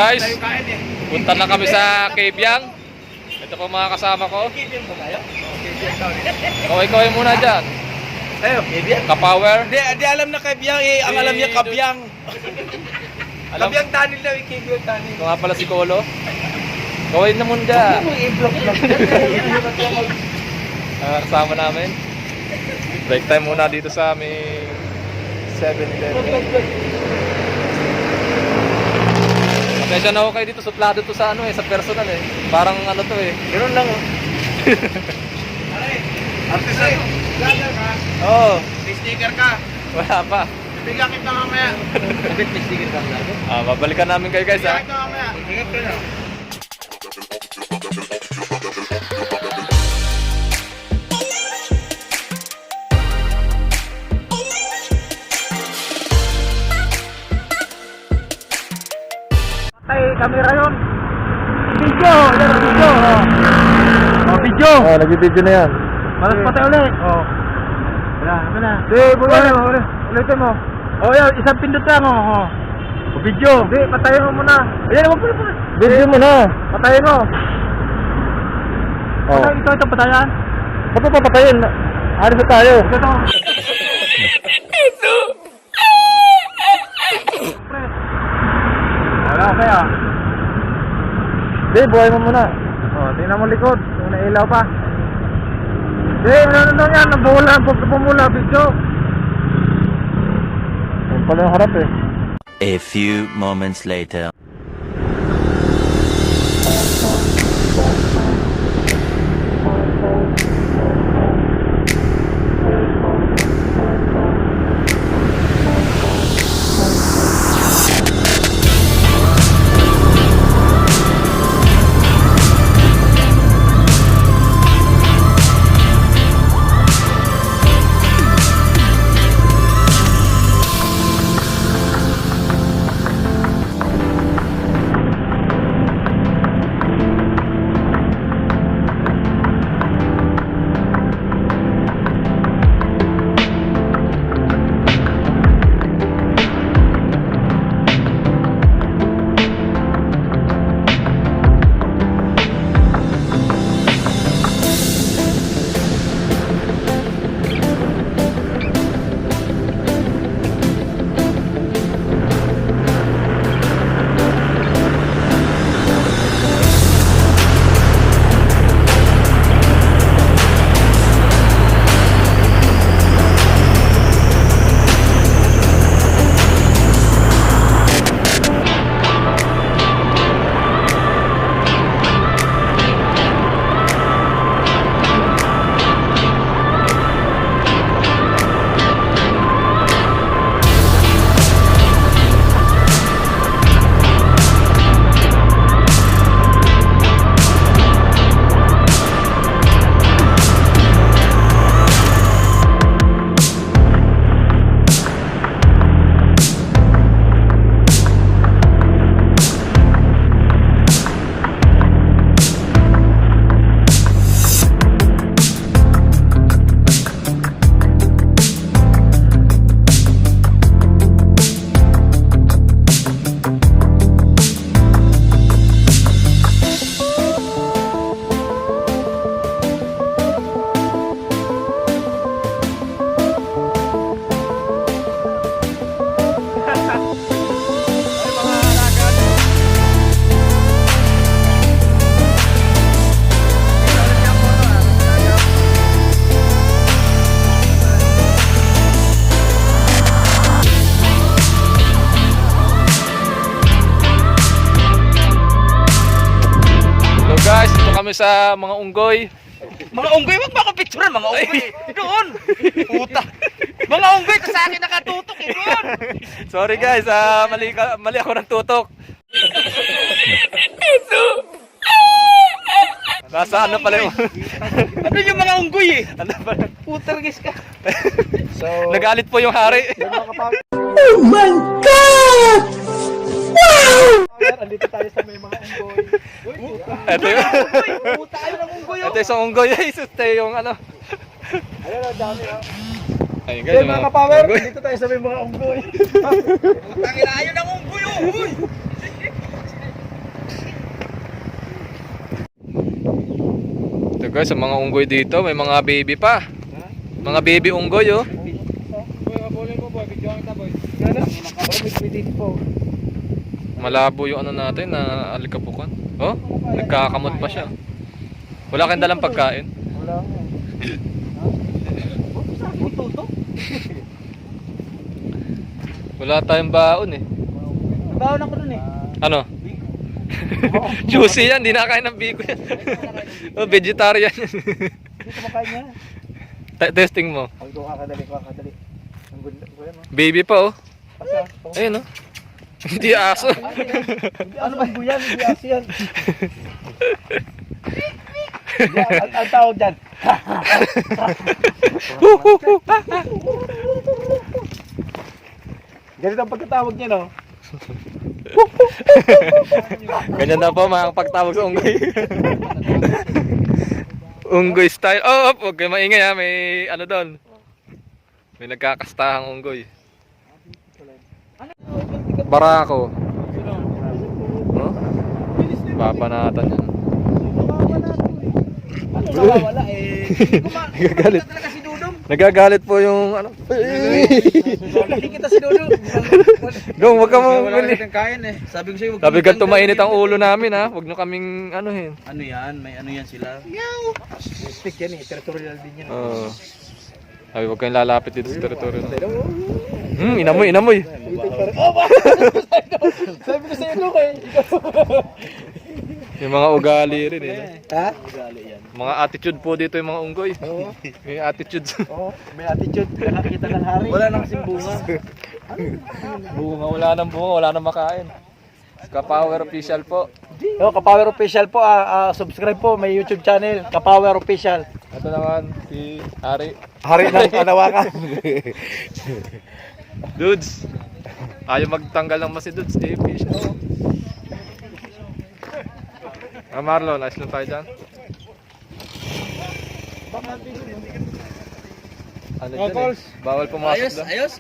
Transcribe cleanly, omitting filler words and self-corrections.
Guys, punta na kami sa Kebyang. Ito po mga kasama ko. Kaway-kaway muna dyan. Ayo, Kebyang. Kapower. Di alam na Kebyang eh. Ang alam niya Kabyang. Alam, Kabyang Tanil daw eh. Kebyang Tanil. ito nga pala si Kolo. Kaway na muna dyan. Kasama namin. Break time muna dito sa aming 7-Eleven. Pasensya na ako kayo dito, suplado to sa ano sa personal Parang ano to Ganun lang oh. Artist na to. Vlogger ka? Oo. May sticker ka? Wala pa. Bigyan kita mamaya. Bakit may sticker ka vlogger? Babalikan namin kayo guys Bigyan kita mamaya. Ingat ka na. Camera yun. Video. Yan ang video. Video. Nag-video na yan. Malas patay ulit. Wala, ano na. Ulitin mo. Yan, isang pindot lang. Video. Hindi, patayin mo muna. Ayan, wag mo na. Video mo na. Patayin mo. Ito patayan. Ba't mo papatayin? Alis na tayo. Ito. Wala kaya. Hindi, buhay mo muna. Tingnan mo likod. Kung nailaw pa. Hindi, ano yan? Pumula, video. Yan pala yung harap A few moments later. Guys, dito kami sa mga unggoy. Mga unggoy, wag ba akong picturean? Mga unggoy. Doon. Puta. Mga unggoy, tas sa akin nakatutok doon. Sorry guys, mali ako ng tutok. Nasa ano pala yung... Ano yung mga unggoy Ano pala? Putargis ka. Nagalit po yung hari. Oh my God! Wow! Andito tayo sa may mga unggoy. Ito yung... Puta, ayun ang unggoy. Ito yung unggoy. Ito yung ano... Ayun ang dami Ayun guys, mga kapower, dito tayo sa may mga unggoy. Tangina, ayun ang unggoy. Guys, sa mga unggoy dito, may mga baby pa. Mga baby unggoy, oh. Malabo yung ano natin na alikapukan. Oh, nagkakamot pa siya. Wala kang dalang pagkain. Wala. Wala tayong baon eh. Baon ako dun eh. Ano? Juicy yan, di nakain ng biko yan. Oh, vegetarian yan. Hindi kumakain niya. Testing mo. Ay, kakadali. Ang ganda ko yan, oh. Baby pa oh. Asa? Ayun oh. Hindi aso. Ano ba yan? Hindi aso yan. Ang tawag dyan. Ganito ang pagkatawag niya, no? Ganyan na po mga pagtawag sa unggoy. Unggoy style. Oh, huwag kayo maingay ha. May ano doon. May nagkakastahang unggoy. Barako. Oh? Babanatan yan. Wala eh. Nagagalit. Talaga si Dudong. Nagagalit po yung ano. Hindi kita si Dudong. Dong, wag ka mo. Wala kitang kain eh. Sabi ko sa'yo, Sabi ka tumainit ang ulo namin ha. Huwag nyo kaming anuhin. Ano yan? May ano yan sila? Stick yan eh. Territorial din yan. Oo. Sabi, huwag kayong lalapit dito sa teritoryo. Inamoy. Sabi ko sa'yo, Luke eh. Yung mga ugali rin eh. Ha? Ugali yan. Mga attitude po dito yung mga unggoy. Oo. May attitude. Oo. May attitude. Nakakita ng hari. Wala nang kasing bunga. Wala nang bunga, wala nang makain. Kapower official po. Yo, Kapower Official po. Subscribe po. May YouTube channel. Kapower Official. Ito naman, si Ari. Hari ng Anawakan. Dudes. Ayaw magtanggal ng mas si Dudes. Official. Marlon, ayos lang tayo dyan. Ano dyan eh? Bawal pumasok doon. Ayos.